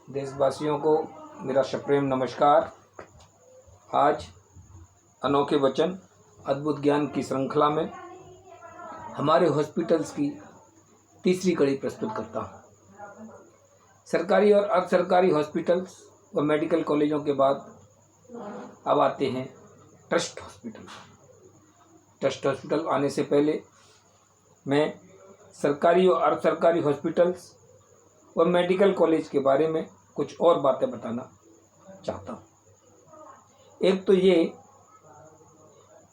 देशवासियों को मेरा सप्रेम नमस्कार। आज अनोखे वचन अद्भुत ज्ञान की श्रृंखला में हमारे हॉस्पिटल्स की तीसरी कड़ी प्रस्तुत करता हूँ। सरकारी और अर्ध सरकारी हॉस्पिटल्स व मेडिकल कॉलेजों के बाद अब आते हैं ट्रस्ट हॉस्पिटल। ट्रस्ट हॉस्पिटल आने से पहले मैं सरकारी और अर्ध सरकारी हॉस्पिटल्स व मेडिकल कॉलेज के बारे में कुछ और बातें बताना चाहता हूँ। एक तो ये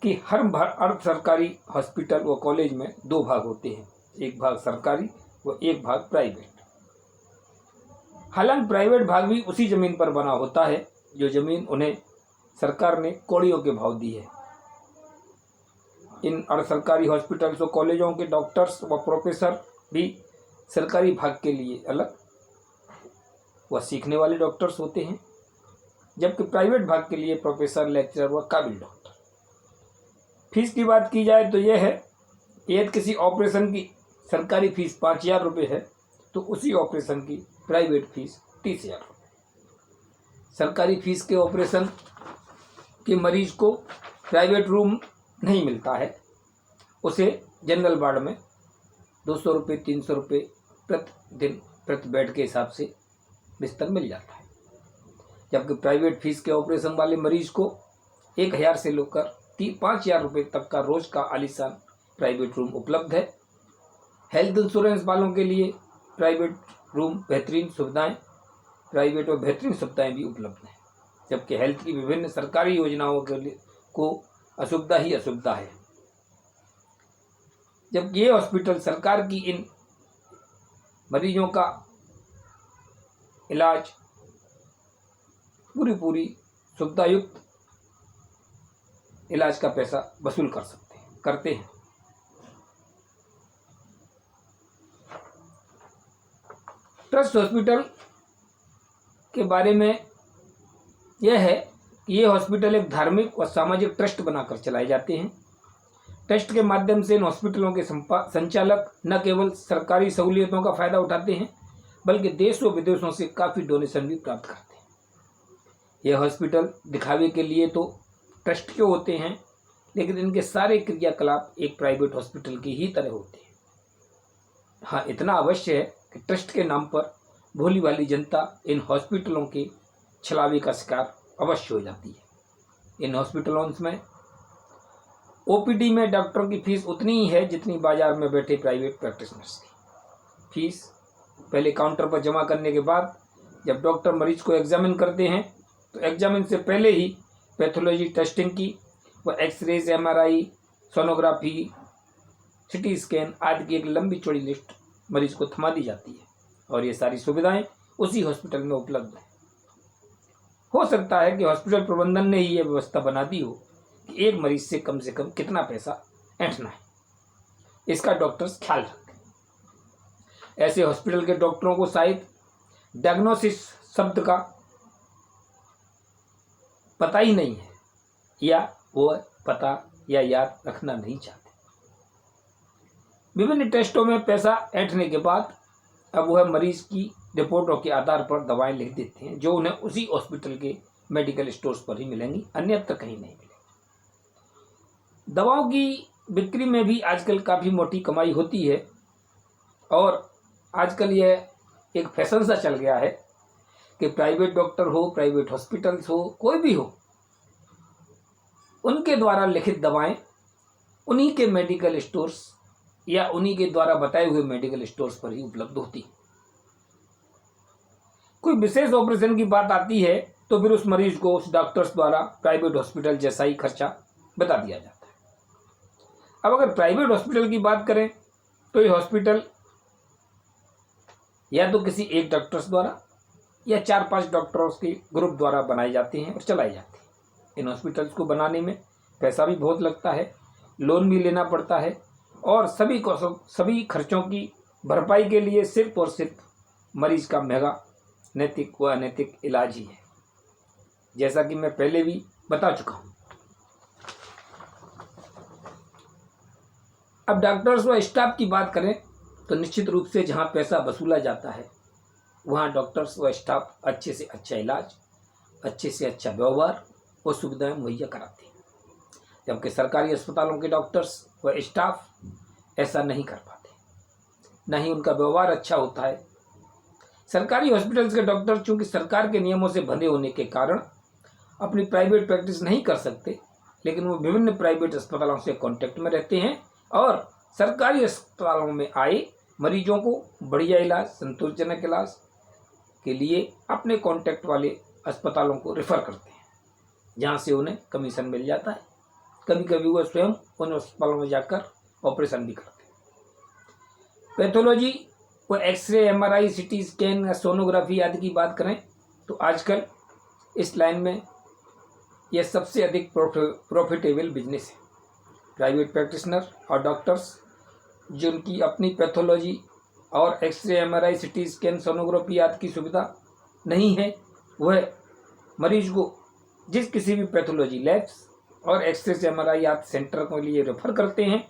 कि हर अर्ध सरकारी हॉस्पिटल व कॉलेज में दो भाग होते हैं, एक भाग सरकारी व एक भाग प्राइवेट। हालांकि प्राइवेट भाग भी उसी ज़मीन पर बना होता है जो ज़मीन उन्हें सरकार ने कौड़ियों के भाव दी है। इन अर्ध सरकारी हॉस्पिटल्स व कॉलेजों के डॉक्टर्स व प्रोफेसर भी सरकारी भाग के लिए अलग व सीखने वाले डॉक्टर्स होते हैं, जबकि प्राइवेट भाग के लिए प्रोफेसर, लेक्चरर व काबिल डॉक्टर। फीस की बात की जाए तो यह है कि यदि किसी ऑपरेशन की सरकारी फीस 5,000 रुपये है तो उसी ऑपरेशन की प्राइवेट फीस 30,000 रुपये। सरकारी फीस के ऑपरेशन के मरीज को प्राइवेट रूम नहीं मिलता है, उसे जनरल वार्ड में 200 रुपये 300 रुपये प्रतिदिन प्रति बेड के हिसाब से बिस्तर मिल जाता है। जबकि प्राइवेट फीस के ऑपरेशन वाले मरीज को 1,000 से लेकर 5,000 रुपये तक का रोज का आलीशान प्राइवेट रूम उपलब्ध है। हेल्थ इंश्योरेंस वालों के लिए प्राइवेट रूम बेहतरीन सुविधाएं, प्राइवेट और बेहतरीन सुविधाएं भी उपलब्ध हैं, जबकि हेल्थ की विभिन्न सरकारी योजनाओं के लिए को असुविधा ही असुविधा है। जबकि ये हॉस्पिटल सरकार की इन मरीजों का इलाज पूरी सुविधायुक्त इलाज का पैसा वसूल करते हैं। ट्रस्ट हॉस्पिटल के बारे में यह है कि ये हॉस्पिटल एक धार्मिक और सामाजिक ट्रस्ट बनाकर चलाए जाते हैं। ट्रस्ट के माध्यम से इन हॉस्पिटलों के संचालक न केवल सरकारी सहूलियतों का फायदा उठाते हैं बल्कि देश व विदेशों से काफ़ी डोनेशन भी प्राप्त करते हैं। यह हॉस्पिटल दिखावे के लिए तो ट्रस्ट के होते हैं, लेकिन इनके सारे क्रियाकलाप एक प्राइवेट हॉस्पिटल की ही तरह होते हैं। हाँ, इतना अवश्य है कि ट्रस्ट के नाम पर भोली भाली जनता इन हॉस्पिटलों के छलावे का शिकार अवश्य हो जाती है। इन हॉस्पिटलों में ओपीडी में डॉक्टरों की फीस उतनी ही है जितनी बाजार में बैठे प्राइवेट प्रैक्टिशनर्स की फीस। पहले काउंटर पर जमा करने के बाद जब डॉक्टर मरीज को एग्जामिन करते हैं तो एग्जामिन से पहले ही पैथोलॉजी टेस्टिंग की व X rays, MRI, sonography, CT scan आदि की एक लंबी चौड़ी लिस्ट मरीज को थमा दी जाती है और ये सारी सुविधाएं उसी हॉस्पिटल में उपलब्ध हैं। हो सकता है कि हॉस्पिटल प्रबंधन ने ही यह व्यवस्था बना दी हो कि एक मरीज से कम कितना पैसा ऐंठना है, इसका डॉक्टर्स ख्याल रखें। ऐसे हॉस्पिटल के डॉक्टरों को शायद डायग्नोसिस शब्द का पता ही नहीं है या वो पता या याद रखना नहीं चाहते। विभिन्न टेस्टों में पैसा ऐंठने के बाद अब वह मरीज की रिपोर्टों के आधार पर दवाएं लिख देते हैं जो उन्हें उसी हॉस्पिटल के मेडिकल स्टोर्स पर ही मिलेंगी, अन्यत्र कहीं नहीं मिलेंगी। दवाओं की बिक्री में भी आजकल काफ़ी मोटी कमाई होती है और आजकल यह एक फैशन सा चल गया है कि प्राइवेट डॉक्टर हो, प्राइवेट हॉस्पिटल्स हो, कोई भी हो, उनके द्वारा लिखित दवाएं उन्हीं के मेडिकल स्टोर्स या उन्हीं के द्वारा बताए हुए मेडिकल स्टोर्स पर ही उपलब्ध होती। कोई विशेष ऑपरेशन की बात आती है तो फिर उस मरीज को उस डॉक्टर्स द्वारा प्राइवेट हॉस्पिटल जैसा ही खर्चा बता दिया जाता है। अब अगर प्राइवेट हॉस्पिटल की बात करें तो ये हॉस्पिटल या तो किसी एक डॉक्टर्स द्वारा या 4-5 डॉक्टरों के ग्रुप द्वारा बनाए जाते हैं और चलाए जाते हैं। इन हॉस्पिटल्स को बनाने में पैसा भी बहुत लगता है, लोन भी लेना पड़ता है और सभी खर्चों की भरपाई के लिए सिर्फ और सिर्फ मरीज का महंगा नैतिक व अनैतिक इलाज ही है, जैसा कि मैं पहले भी बता चुका हूँ। अब डॉक्टर्स व स्टाफ की बात करें तो निश्चित रूप से जहाँ पैसा वसूला जाता है वहाँ डॉक्टर्स व स्टाफ अच्छे से अच्छा इलाज, अच्छे से अच्छा व्यवहार और सुविधाएं मुहैया कराते हैं, जबकि सरकारी अस्पतालों के डॉक्टर्स व स्टाफ ऐसा नहीं कर पाते, न ही उनका व्यवहार अच्छा होता है। सरकारी हॉस्पिटल्स के डॉक्टर चूंकि सरकार के नियमों से बंधे होने के कारण अपनी प्राइवेट प्रैक्टिस नहीं कर सकते, लेकिन वो विभिन्न प्राइवेट अस्पतालों से कांटेक्ट में रहते हैं और सरकारी अस्पतालों में आए मरीजों को बढ़िया इलाज, संतोषजनक इलाज के लिए अपने कांटेक्ट वाले अस्पतालों को रेफर करते हैं, जहाँ से उन्हें कमीशन मिल जाता है। कभी कभी वो स्वयं उन अस्पतालों में जाकर ऑपरेशन भी करते हैं। पैथोलॉजी वो X ray, MRI, CT scan, sonography आदि की बात करें तो आजकल इस लाइन में यह सबसे अधिक प्रॉफिटेबल बिजनेस है। प्राइवेट प्रैक्टिशनर और डॉक्टर्स जिनकी अपनी पैथोलॉजी और X ray, MRI, CT scan, sonography आदि की सुविधा नहीं है, वह मरीज को जिस किसी भी पैथोलॉजी लैब्स और एक्सरे, MRI आदि सेंटर के लिए रेफर करते हैं,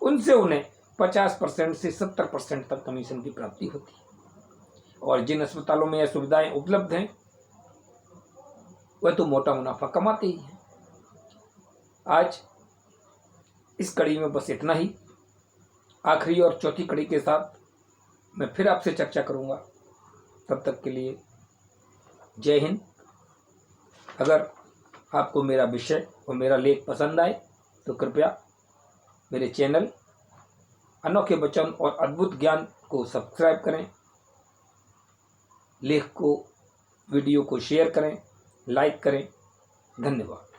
उनसे उन्हें 50% से 70% तक कमीशन की प्राप्ति होती है। और जिन अस्पतालों में यह सुविधाएं उपलब्ध हैं वह तो मोटा मुनाफा कमाते ही हैं। आज इस कड़ी में बस इतना ही। आखिरी और चौथी कड़ी के साथ मैं फिर आपसे चर्चा करूंगा। तब तक के लिए जय हिंद। अगर आपको मेरा विषय और मेरा लेख पसंद आए तो कृपया मेरे चैनल अनोखे वचन और अद्भुत ज्ञान को सब्सक्राइब करें, लेख को, वीडियो को शेयर करें, लाइक करें। धन्यवाद।